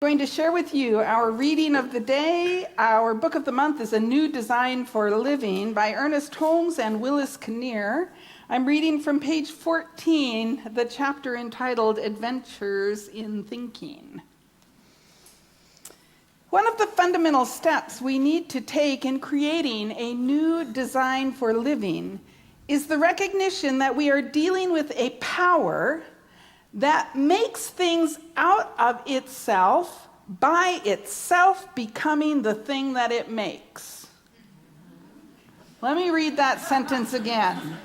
Going to share with you our reading of the day. Our book of the month is A New Design for Living by Ernest Holmes and Willis Kinnear. I'm reading from page 14, the chapter entitled Adventures in Thinking. One of the fundamental steps we need to take in creating a new design for living is the recognition that we are dealing with a power that makes things out of itself, by itself becoming the thing that it makes. Let me read that sentence again.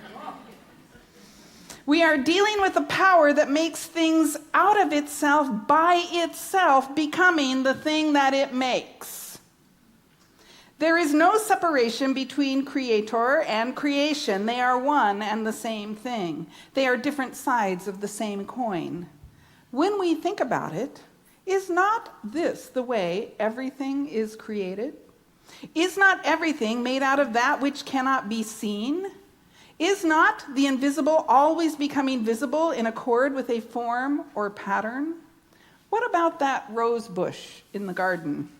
We are dealing with a power that makes things out of itself, by itself becoming the thing that it makes. There is no separation between creator and creation. They are one and the same thing. They are different sides of the same coin. When we think about it, is not this the way everything is created? Is not everything made out of that which cannot be seen? Is not the invisible always becoming visible in accord with a form or pattern? What about that rose bush in the garden?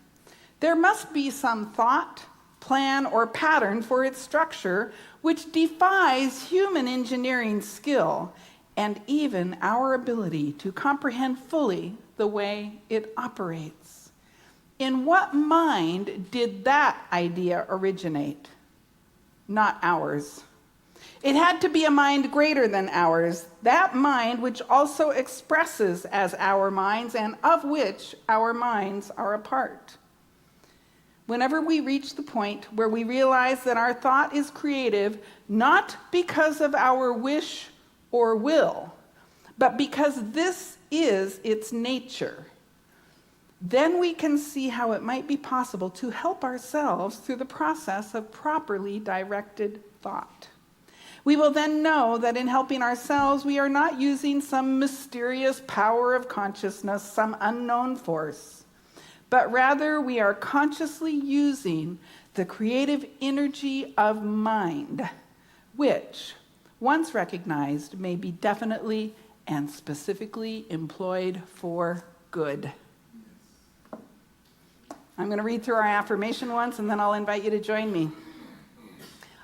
There must be some thought, plan, or pattern for its structure which defies human engineering skill and even our ability to comprehend fully the way it operates. In what mind did that idea originate? Not ours. It had to be a mind greater than ours, that mind which also expresses as our minds and of which our minds are a part. Whenever we reach the point where we realize that our thought is creative, not because of our wish or will, but because this is its nature, then we can see how it might be possible to help ourselves through the process of properly directed thought. We will then know that in helping ourselves, we are not using some mysterious power of consciousness, some unknown force, but rather we are consciously using the creative energy of mind, which, once recognized, may be definitely and specifically employed for good. I'm going to read through our affirmation once, and then I'll invite you to join me.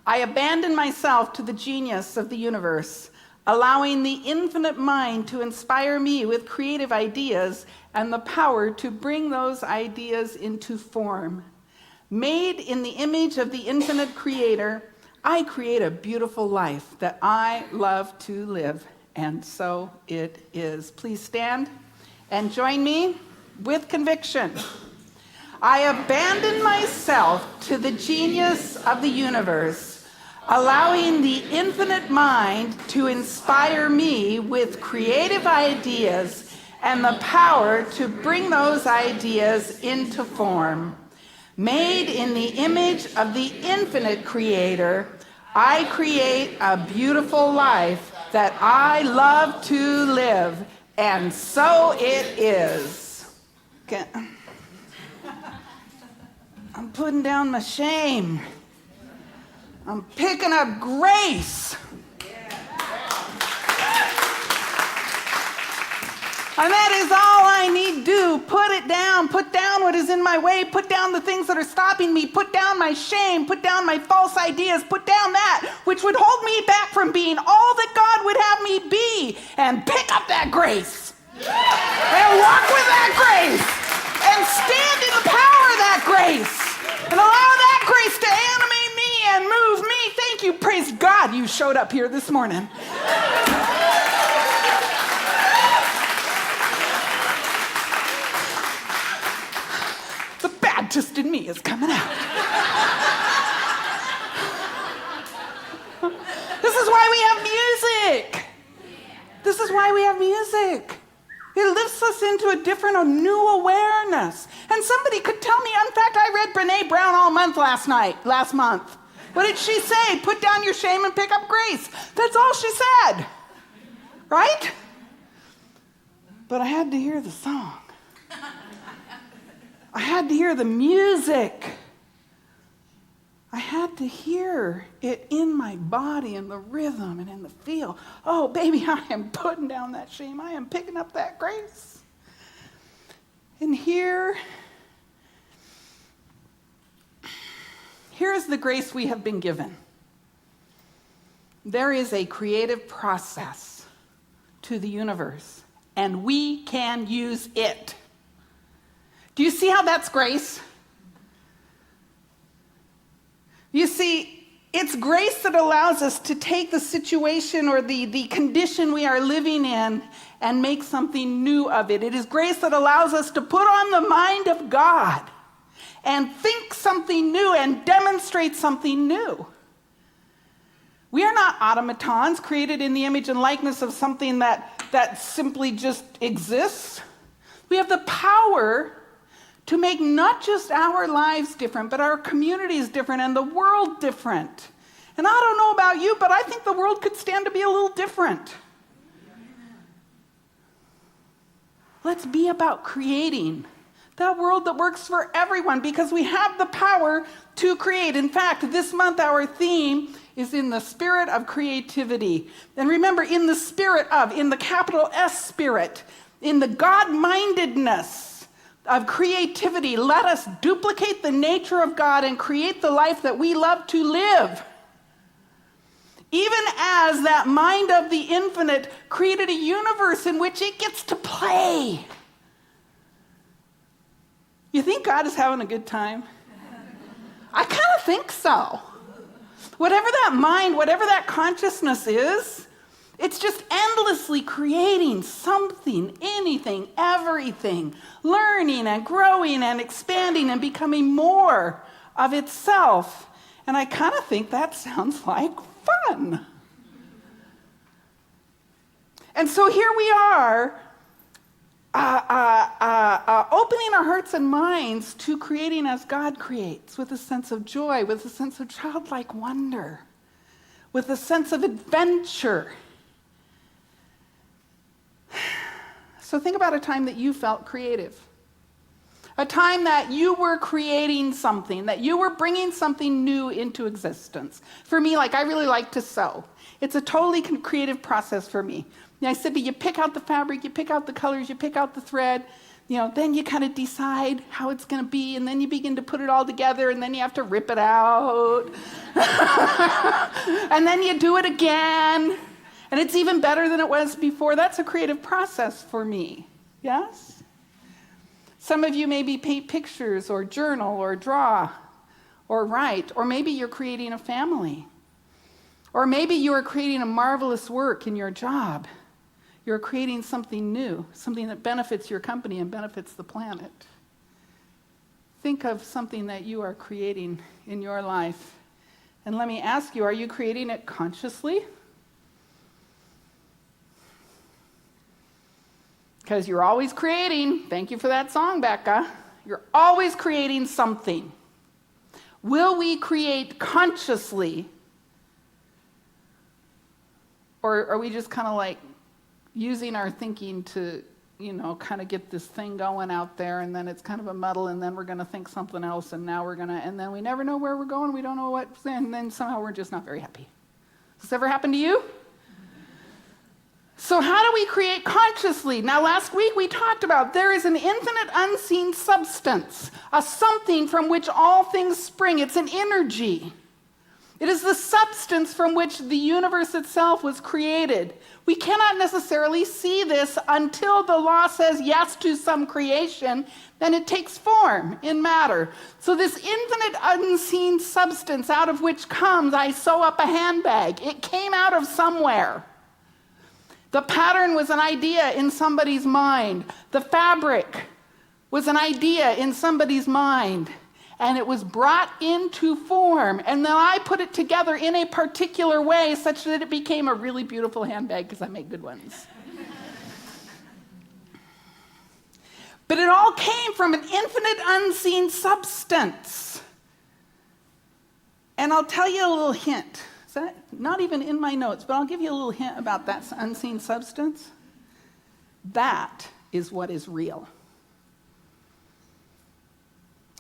I abandon myself to the genius of the universe, allowing the infinite mind to inspire me with creative ideas and the power to bring those ideas into form. Made in the image of the infinite creator, I create a beautiful life that I love to live, and so it is. Please stand and join me with conviction. I abandon myself to the genius of the universe, allowing the infinite mind to inspire me with creative ideas and the power to bring those ideas into form. Made in the image of the infinite creator, I create a beautiful life that I love to live, and so it is. Okay. I'm putting down my shame. I'm picking up grace. And that is all I need to do. Put it down. Put down what is in my way. Put down the things that are stopping me. Put down my shame. Put down my false ideas. Put down that which would hold me back from being all that God would have me be. And pick up that grace. And walk with that grace. And stand in the power of that grace. And allow that grace to animate me and move me. Thank you. Praise God you showed up here this morning. Just in me is coming out. This is why we have music. This is why we have music. It lifts us into a different, a new awareness. And somebody could tell me, in fact, I read Brene Brown all month last month. What did she say? Put down your shame and pick up grace. That's all she said. Right? But I had to hear the song. I had to hear the music. I had to hear it in my body, in the rhythm and in the feel. Oh, baby, I am putting down that shame. I am picking up that grace. And here's the grace we have been given. There is a creative process to the universe, and we can use it. Do you see how that's grace? You see, it's grace that allows us to take the situation or the condition we are living in and make something new of it. It is grace that allows us to put on the mind of God and think something new and demonstrate something new. We are not automatons created in the image and likeness of something that simply just exists. We have the power to make not just our lives different, but our communities different and the world different. And I don't know about you, but I think the world could stand to be a little different. Let's be about creating that world that works for everyone, because we have the power to create. In fact, this month our theme is in the spirit of creativity. And remember, in the spirit of, in the capital S spirit, in the God-mindedness of creativity, let us duplicate the nature of God and create the life that we love to live. Even as that mind of the infinite created a universe in which it gets to play. You think God is having a good time? I kind of think so. Whatever that mind, whatever that consciousness is, it's just endlessly creating something, anything, everything, learning and growing and expanding and becoming more of itself. And I kind of think that sounds like fun. And so here we are, opening our hearts and minds to creating as God creates, with a sense of joy, with a sense of childlike wonder, with a sense of adventure. So think about a time that you felt creative. A time that you were creating something, that you were bringing something new into existence. For me, I really like to sew. It's a totally creative process for me. I said, you pick out the fabric, you pick out the colors, you pick out the thread, then you kind of decide how it's going to be, and then you begin to put it all together, and then you have to rip it out. And then you do it again, and it's even better than it was before. That's a creative process for me, yes? Some of you maybe paint pictures or journal or draw or write, or maybe you're creating a family. Or maybe you are creating a marvelous work in your job. You're creating something new, something that benefits your company and benefits the planet. Think of something that you are creating in your life. And let me ask you, are you creating it consciously? Because you're always creating. Thank you for that song, Becca. You're always creating something. Will we create consciously? Or are we just kind of using our thinking to, kind of get this thing going out there, and then it's kind of a muddle, and then we're going to think something else, and now and then we never know where we're going, we don't know what's in, and then somehow we're just not very happy. Has this ever happened to you? So how do we create consciously? Now, last week we talked about there is an infinite unseen substance, a something from which all things spring. It's an energy. It is the substance from which the universe itself was created. We cannot necessarily see this until the law says yes to some creation, then it takes form in matter. So this infinite unseen substance out of which comes, I sew up a handbag. It came out of somewhere. The pattern was an idea in somebody's mind. The fabric was an idea in somebody's mind. And it was brought into form. And then I put it together in a particular way such that it became a really beautiful handbag, because I make good ones. But it all came from an infinite unseen substance. And I'll tell you a little hint. Is that not even in my notes, but I'll give you a little hint about that unseen substance. That is what is real.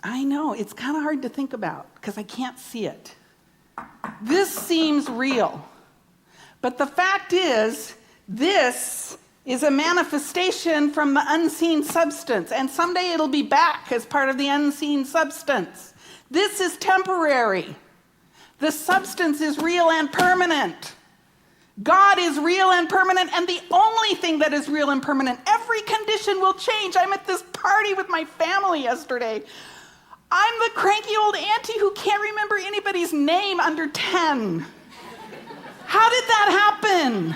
I know, it's kind of hard to think about because I can't see it. This seems real. But the fact is, this is a manifestation from the unseen substance, and someday it'll be back as part of the unseen substance. This is temporary. The substance is real and permanent. God is real and permanent, and the only thing that is real and permanent. Every condition will change. I'm at this party with my family yesterday. I'm the cranky old auntie who can't remember anybody's name under 10. How did that happen?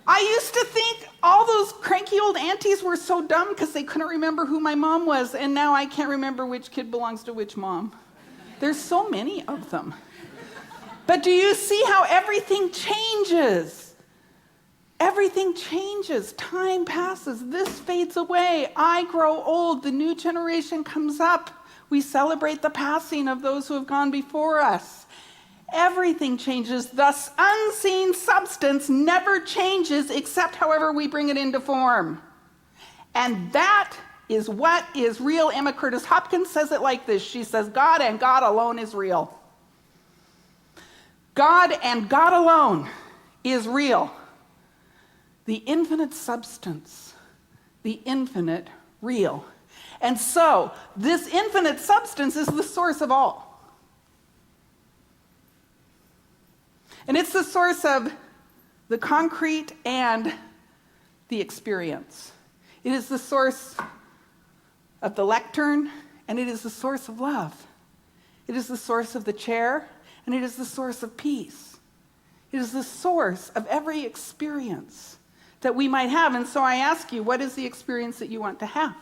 I used to think all those cranky old aunties were so dumb because they couldn't remember who my mom was, and now I can't remember which kid belongs to which mom. There's so many of them. But do you see how everything changes? Everything changes. Time passes. This fades away. I grow old. The new generation comes up. We celebrate the passing of those who have gone before us. Everything changes. Thus, unseen substance never changes except however we bring it into form. And that is what is real. Emma Curtis Hopkins says it like this. She says, God and God alone is real. God and God alone is real. The infinite substance, the infinite real. And so, this infinite substance is the source of all. And it's the source of the concrete and the experience. It is the source of the lectern, and it is the source of love. It is the source of the chair, and it is the source of peace. It is the source of every experience that we might have. And so I ask you, what is the experience that you want to have?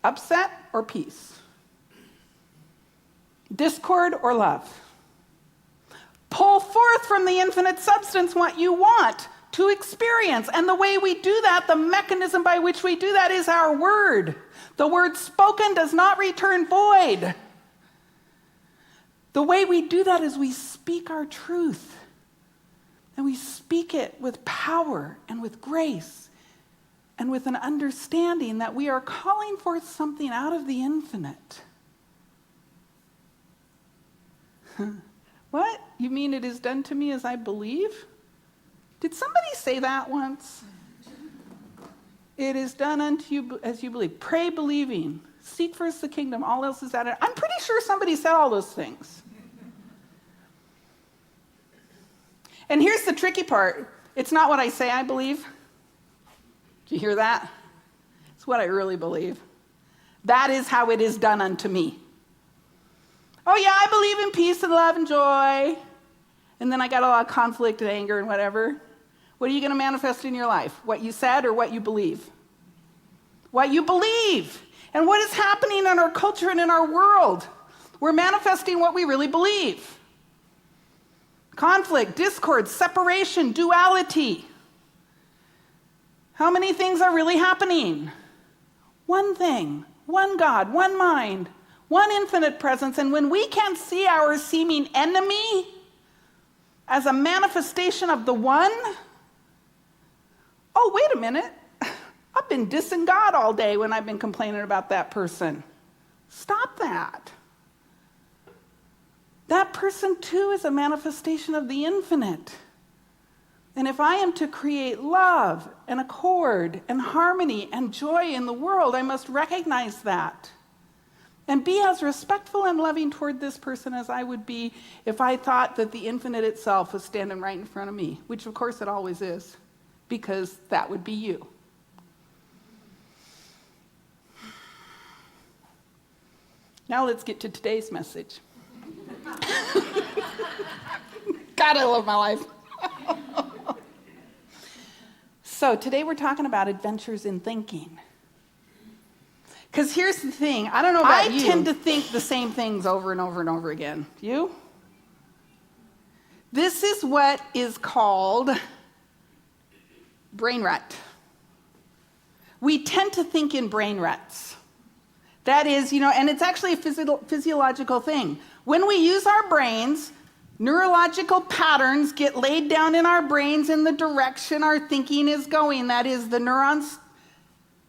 Upset or peace? Discord or love? Pull forth from the infinite substance what you want to experience. And the way we do that, the mechanism by which we do that is our word. The word spoken does not return void. The way we do that is we speak our truth. And we speak it with power and with grace and with an understanding that we are calling forth something out of the infinite. What? You mean it is done to me as I believe? Did somebody say that once? It is done unto you as you believe. Pray believing. Seek first the kingdom. All else is added. I'm pretty sure somebody said all those things. And here's the tricky part. It's not what I say I believe. Do you hear that? It's what I really believe. That is how it is done unto me. Oh yeah, I believe in peace and love and joy. And then I got a lot of conflict and anger and whatever. What are you going to manifest in your life? What you said or what you believe? What you believe. And what is happening in our culture and in our world? We're manifesting what we really believe. Conflict, discord, separation, duality. How many things are really happening? One thing, one God, one mind, one infinite presence. And when we can't see our seeming enemy as a manifestation of the one, oh, wait a minute. I've been dissing God all day when I've been complaining about that person. Stop that. That person too is a manifestation of the infinite. And if I am to create love and accord and harmony and joy in the world, I must recognize that and be as respectful and loving toward this person as I would be if I thought that the infinite itself was standing right in front of me, which of course it always is, because that would be you. Now let's get to today's message. God, I love my life. So today we're talking about adventures in thinking. Because here's the thing, I don't know about you. I tend to think the same things over and over and over again. You? This is what is called brain rut. We tend to think in brain ruts. That is, and it's actually a physiological thing. When we use our brains, neurological patterns get laid down in our brains in the direction our thinking is going. That is, the neurons,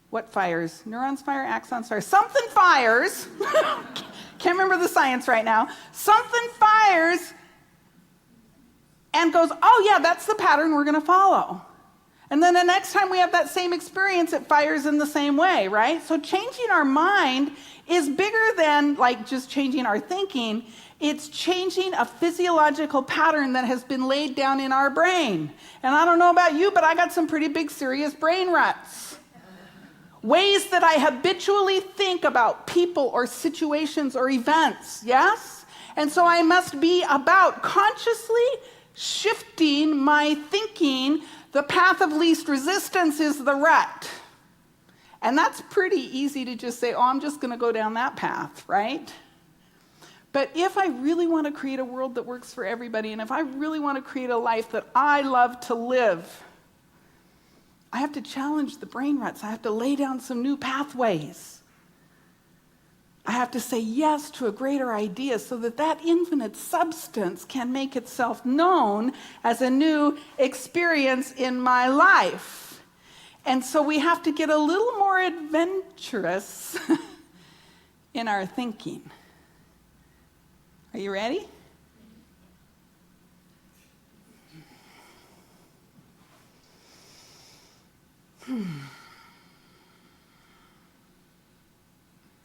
what fires? Neurons fire, axons fire. Something fires. Can't remember the science right now. Something fires and goes, oh yeah, that's the pattern we're going to follow. And then the next time we have that same experience, it fires in the same way, right? So changing our mind is bigger than like just changing our thinking. It's changing a physiological pattern that has been laid down in our brain. And I don't know about you, but I got some pretty big, serious brain ruts. Ways that I habitually think about people or situations or events, yes? And so I must be about consciously shifting my thinking. The path of least resistance is the rut. And that's pretty easy to just say, oh, I'm just going to go down that path, right? But if I really want to create a world that works for everybody, and if I really want to create a life that I love to live, I have to challenge the brain ruts. I have to lay down some new pathways. I have to say yes to a greater idea so that that infinite substance can make itself known as a new experience in my life. And so we have to get a little more adventurous in our thinking. Are you ready?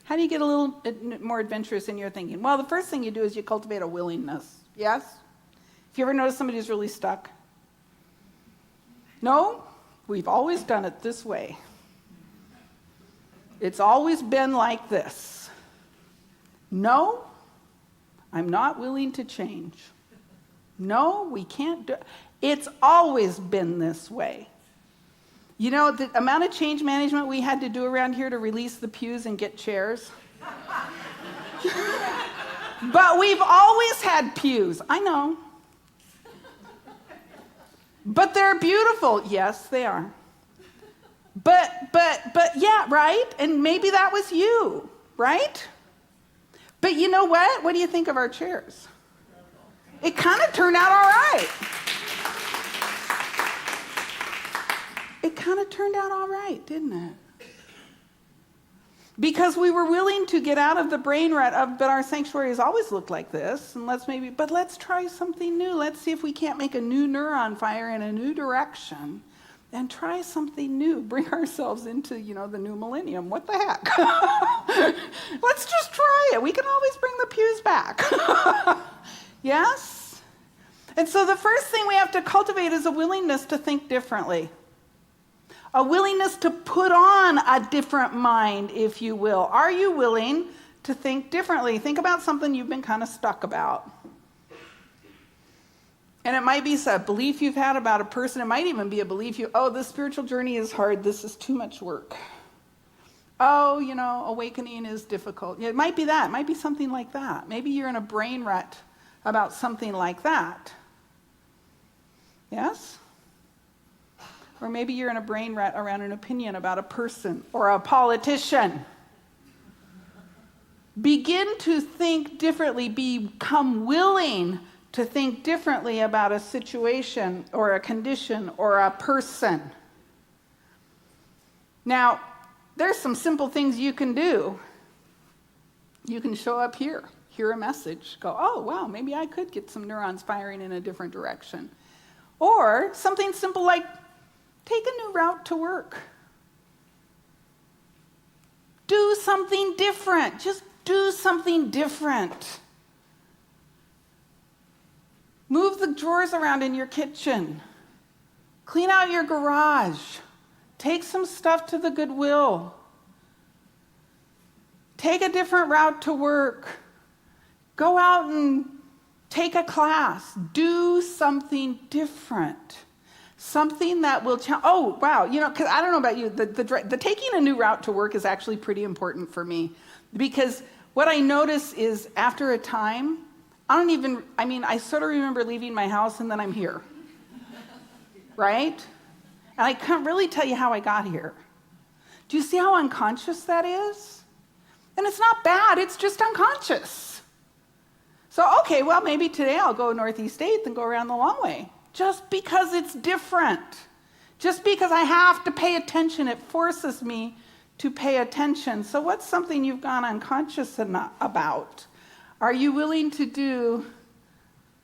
How do you get a little more adventurous in your thinking? Well, the first thing you do is you cultivate a willingness. Yes? Have you ever noticed somebody who's really stuck? No? We've always done it this way. It's always been like this. No, I'm not willing to change. No, we can't do it. It's always been this way. You know, the amount of change management we had to do around here to release the pews and get chairs. But we've always had pews. I know. But they're beautiful. Yes, they are. But yeah, right? And maybe that was you, right? But you know what? What do you think of our chairs? It kind of turned out all right. It kind of turned out all right, didn't it? Because we were willing to get out of the brain rut of, but our sanctuary has always looked like this, and let's try something new. Let's see if we can't make a new neuron fire in a new direction and try something new. Bring ourselves into, the new millennium. What the heck? Let's just try it. We can always bring the pews back. Yes? And so the first thing we have to cultivate is a willingness to think differently. A willingness to put on a different mind, if you will. Are you willing to think differently? Think about something you've been kind of stuck about. And it might be a belief you've had about a person. It might even be a belief this spiritual journey is hard. This is too much work. Oh, awakening is difficult. It might be that. It might be something like that. Maybe you're in a brain rut about something like that. Yes? Or maybe you're in a brain rut around an opinion about a person or a politician. Begin to think differently. Become willing to think differently about a situation or a condition or a person. Now, there's some simple things you can do. You can show up here, hear a message, go, oh, wow, maybe I could get some neurons firing in a different direction. Or something simple like, take a new route to work. Do something different. Just do something different. Move the drawers around in your kitchen. Clean out your garage. Take some stuff to the Goodwill. Take a different route to work. Go out and take a class. Do something different. Something that will challenge. Oh, wow. Because I don't know about you, the taking a new route to work is actually pretty important for me. Because what I notice is after a time, I sort of remember leaving my house and then I'm here. Right? And I can't really tell you how I got here. Do you see how unconscious that is? And it's not bad, it's just unconscious. So, okay, well, maybe today I'll go Northeast 8th and go around the long way. Just because it's different. Just because I have to pay attention, it forces me to pay attention. So what's something you've gone unconscious about? Are you willing to do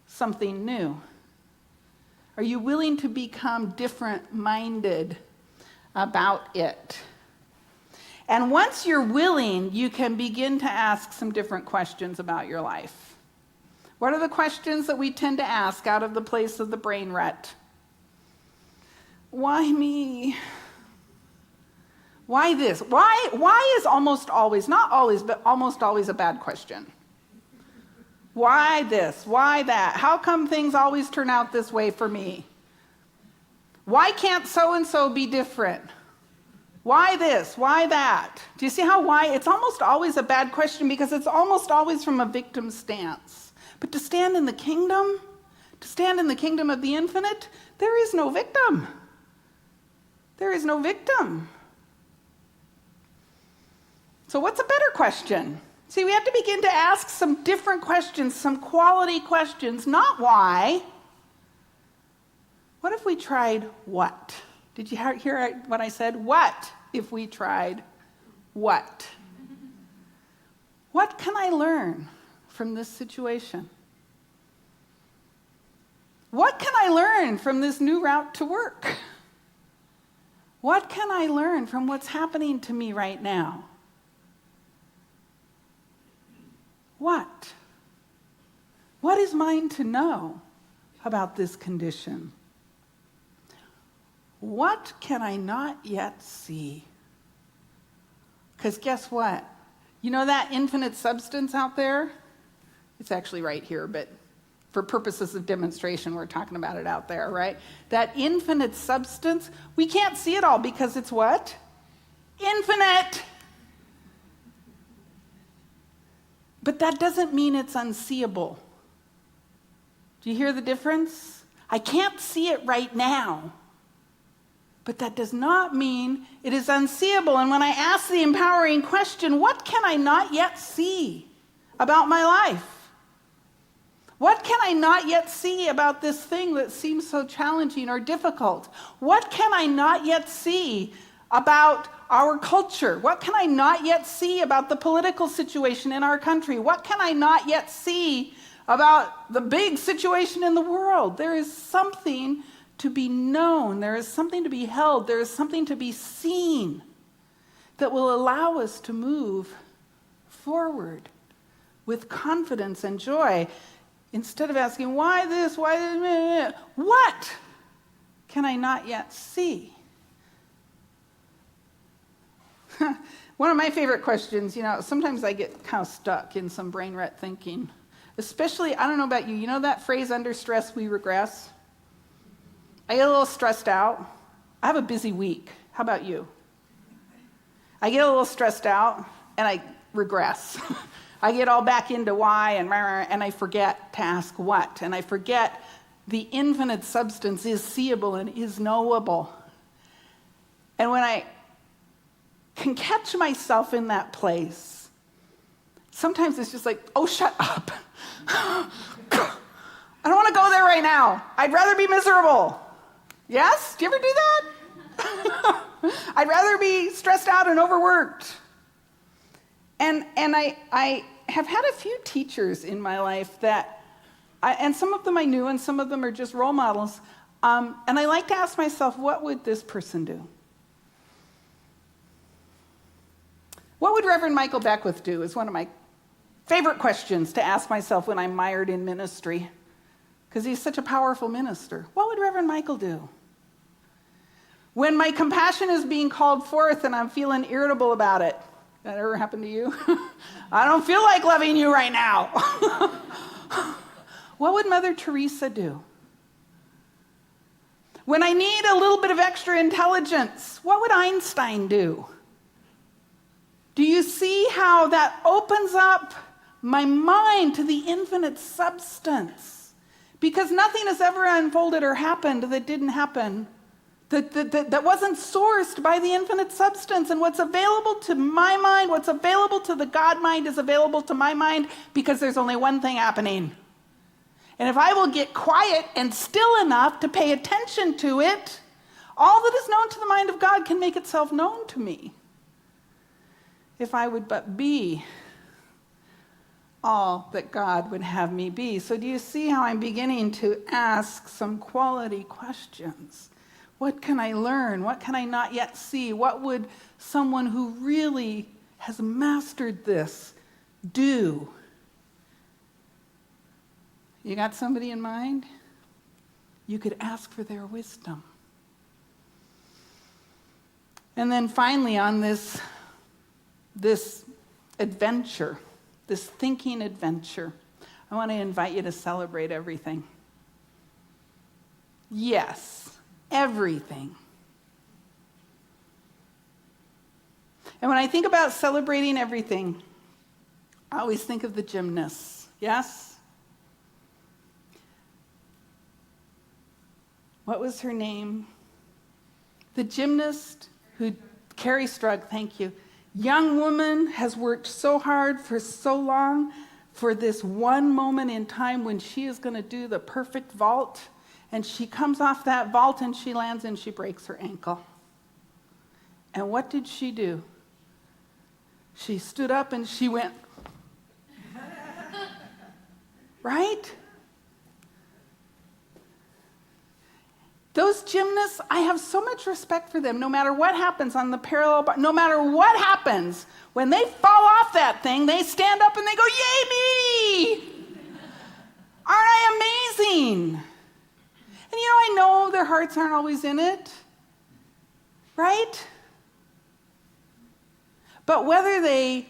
something new? Are you willing to become different-minded about it? And once you're willing, you can begin to ask some different questions about your life. What are the questions that we tend to ask out of the place of the brain rut? Why me? Why this? Why is almost always, not always, but almost always a bad question. Why this? Why that? How come things always turn out this way for me? Why can't so-and-so be different? Why this? Why that? Do you see how why? It's almost always a bad question because it's almost always from a victim stance. But to stand in the kingdom of the infinite, there is no victim. There is no victim. So what's a better question? See, we have to begin to ask some different questions, some quality questions, not why. What if we tried what? Did you hear what I said? What if we tried what? What can I learn from this situation? What can I learn from this new route to work? What can I learn from what's happening to me right now? What? What is mine to know about this condition? What can I not yet see? Because guess what? You know that infinite substance out there? It's actually right here, but for purposes of demonstration, we're talking about it out there, right? That infinite substance, we can't see it all because it's what? Infinite. But that doesn't mean it's unseeable. Do you hear the difference? I can't see it right now. But that does not mean it is unseeable. And when I ask the empowering question, what can I not yet see about my life? What can I not yet see about this thing that seems so challenging or difficult? What can I not yet see about our culture? What can I not yet see about the political situation in our country? What can I not yet see about the big situation in the world? There is something to be known. There is something to be held. There is something to be seen that will allow us to move forward with confidence and joy instead of asking, why this, why this, what can I not yet see? One of my favorite questions, sometimes I get kind of stuck in some brain rut thinking, especially, I don't know about you, you know that phrase, under stress we regress? I get a little stressed out. I have a busy week. How about you? I get a little stressed out and I regress. I get all back into why and I forget to ask what. And I forget the infinite substance is seeable and is knowable. And when I can catch myself in that place, sometimes it's just like, oh, shut up. I don't want to go there right now. I'd rather be miserable. Yes? Do you ever do that? I'd rather be stressed out and overworked. And I have had a few teachers in my life and some of them I knew and some of them are just role models. And I like to ask myself, what would this person do? What would Reverend Michael Beckwith do is one of my favorite questions to ask myself when I'm mired in ministry, because he's such a powerful minister. What would Reverend Michael do? When my compassion is being called forth and I'm feeling irritable about it, that ever happened to you? I don't feel like loving you right now. What would Mother Teresa do? When I need a little bit of extra intelligence, what would Einstein do? Do you see how that opens up my mind to the infinite substance? Because nothing has ever unfolded or happened that didn't happen, that wasn't sourced by the infinite substance. And what's available to my mind, what's available to the God mind is available to my mind because there's only one thing happening. And if I will get quiet and still enough to pay attention to it, all that is known to the mind of God can make itself known to me. If I would but be all that God would have me be. So do you see how I'm beginning to ask some quality questions? What can I learn? What can I not yet see? What would someone who really has mastered this do? You got somebody in mind? You could ask for their wisdom. And then finally, on this adventure, this thinking adventure, I want to invite you to celebrate everything. Yes, everything. And when I think about celebrating everything, I always think of the gymnasts. Yes? What was her name? The gymnast who, Carrie Strug, thank you. Young woman has worked so hard for so long for this one moment in time when she is going to do the perfect vault. And she comes off that vault and she lands and she breaks her ankle. And what did she do? She stood up and she went, right? Those gymnasts, I have so much respect for them. No matter what happens on the parallel bar, no matter what happens, when they fall off that thing, they stand up and they go, "Yay me! Aren't I amazing?" And I know their hearts aren't always in it, right? But whether they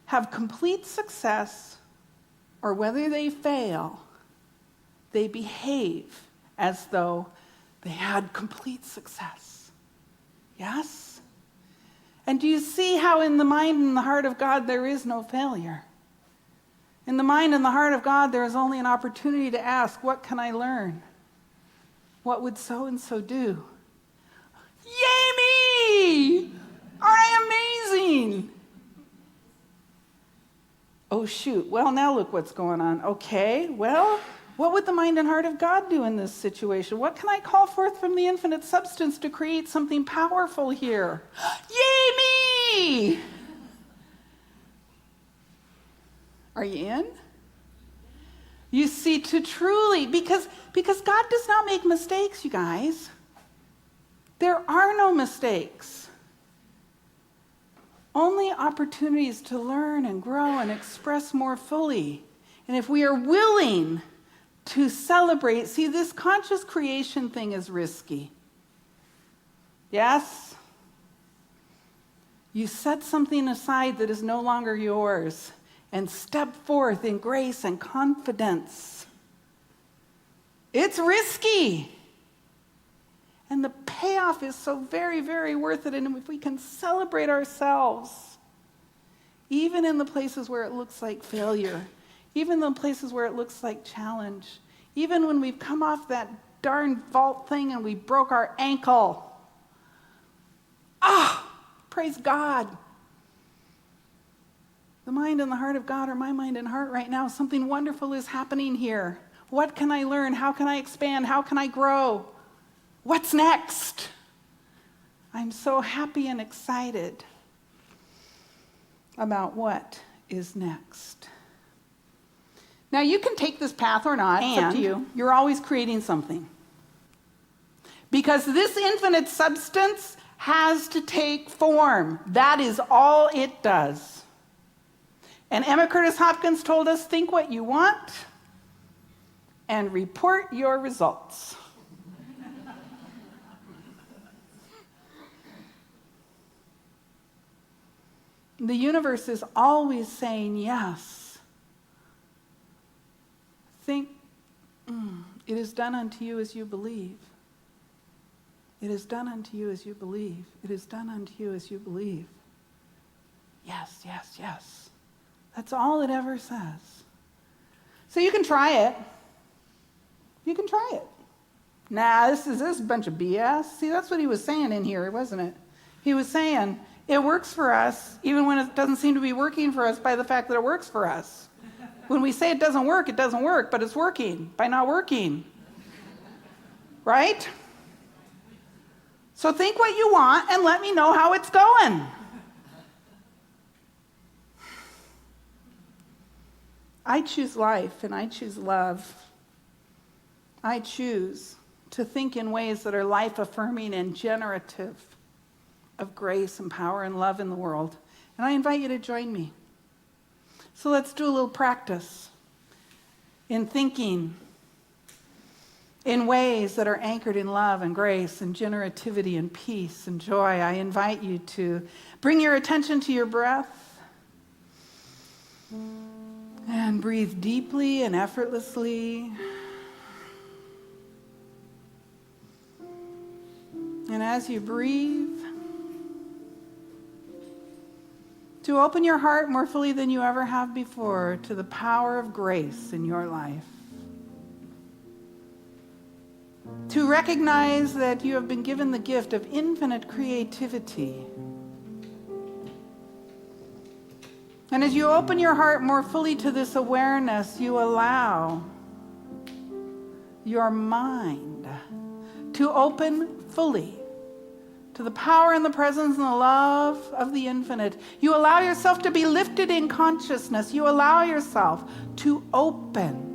have complete success or whether they fail, they behave as though they had complete success. Yes? And do you see how in the mind and the heart of God there is no failure? In the mind and the heart of God there is only an opportunity to ask, what can I learn? What would so-and-so do? Yay me! Aren't I amazing? Oh shoot, well now look what's going on. Okay, well, what would the mind and heart of God do in this situation? What can I call forth from the infinite substance to create something powerful here? Yay me! Are you in? You see, to truly, because God does not make mistakes, you guys. There are no mistakes. Only opportunities to learn and grow and express more fully. And if we are willing to celebrate, see, this conscious creation thing is risky. Yes? You set something aside that is no longer yours and step forth in grace and confidence. It's risky. And the payoff is so very, very worth it. And if we can celebrate ourselves, even in the places where it looks like failure, even in the places where it looks like challenge, even when we've come off that darn vault thing and we broke our ankle. Praise God. The mind and the heart of God are my mind and heart right now. Something wonderful is happening here. What can I learn? How can I expand? How can I grow? What's next? I'm so happy and excited about what is next. Now, you can take this path or not. It's up to you. You're always creating something. Because this infinite substance has to take form. That is all it does. And Emma Curtis Hopkins told us, think what you want and report your results. The universe is always saying yes. Think, it is done unto you as you believe. It is done unto you as you believe. It is done unto you as you believe. Yes, yes, yes. That's all it ever says. So you can try it. You can try it. Nah, this is a bunch of BS. See, that's what he was saying in here, wasn't it? He was saying, it works for us, even when it doesn't seem to be working for us by the fact that it works for us. When we say it doesn't work, but it's working by not working. Right? So think what you want and let me know how it's going. I choose life and I choose love. I choose to think in ways that are life-affirming and generative of grace and power and love in the world. And I invite you to join me. So let's do a little practice in thinking in ways that are anchored in love and grace and generativity and peace and joy. I invite you to bring your attention to your breath and breathe deeply and effortlessly. And as you breathe, to open your heart more fully than you ever have before to the power of grace in your life. To recognize that you have been given the gift of infinite creativity. And as you open your heart more fully to this awareness, you allow your mind to open fully to the power and the presence and the love of the infinite. You allow yourself to be lifted in consciousness. You allow yourself to open.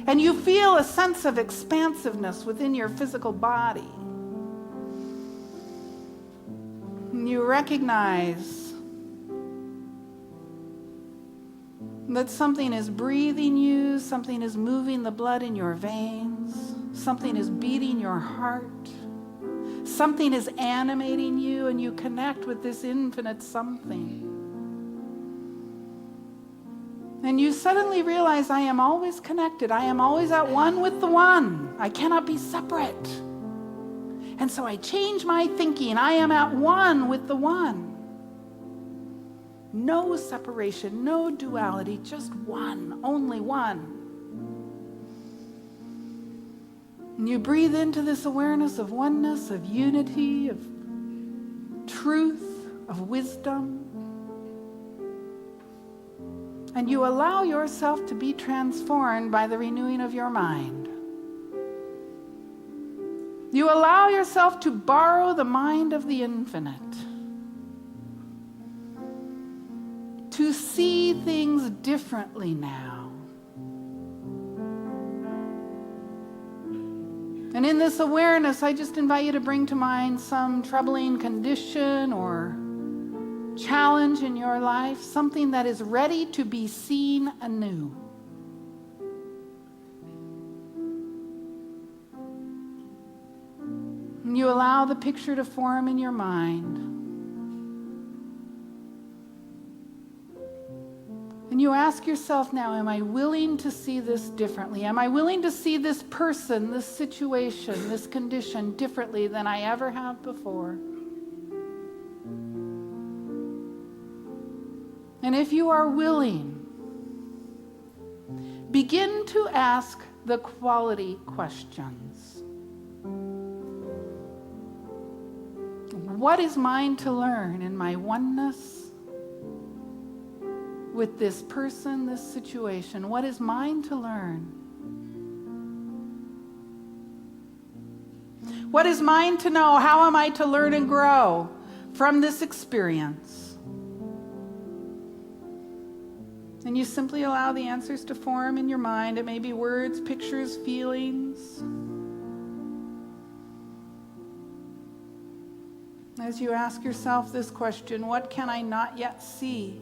And you feel a sense of expansiveness within your physical body. And you recognize that something is breathing you, something is moving the blood in your veins, something is beating your heart. Something is animating you, and you connect with this infinite something. And you suddenly realize, I am always connected. I am always at one with the one. I cannot be separate. And so I change my thinking. I am at one with the one. No separation, no duality, just one, only one. And you breathe into this awareness of oneness, of unity, of truth, of wisdom. And you allow yourself to be transformed by the renewing of your mind. You allow yourself to borrow the mind of the infinite, to see things differently now. And in this awareness, I just invite you to bring to mind some troubling condition or challenge in your life, something that is ready to be seen anew. And you allow the picture to form in your mind. And you ask yourself now, am I willing to see this differently? Am I willing to see this person, this situation, this condition differently than I ever have before? And if you are willing, begin to ask the quality questions. What is mine to learn in my oneness with this person, this situation? What is mine to learn? What is mine to know? How am I to learn and grow from this experience? And you simply allow the answers to form in your mind. It may be words, pictures, feelings. As you ask yourself this question, what can I not yet see?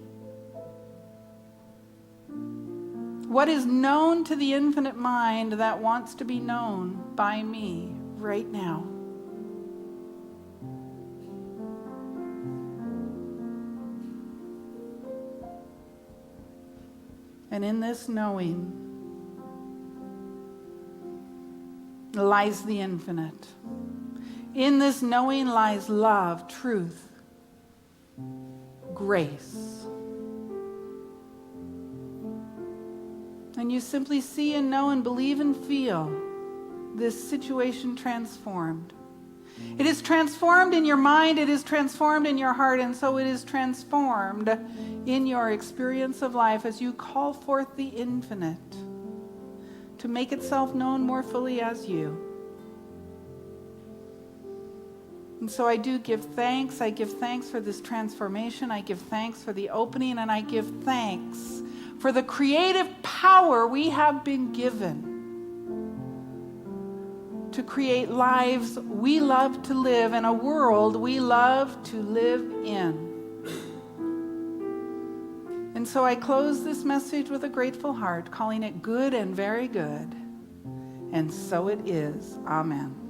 What is known to the infinite mind that wants to be known by me right now? And in this knowing lies the infinite. In this knowing lies love, truth, grace. And you simply see and know and believe and feel this situation transformed. It is transformed in your mind, it is transformed in your heart, and so it is transformed in your experience of life as you call forth the infinite to make itself known more fully as you. And so I do give thanks. I give thanks for this transformation. I give thanks for the opening, and I give thanks for the creative power we have been given to create lives we love to live in a world we love to live in. And so I close this message with a grateful heart, calling it good and very good. And so it is. Amen.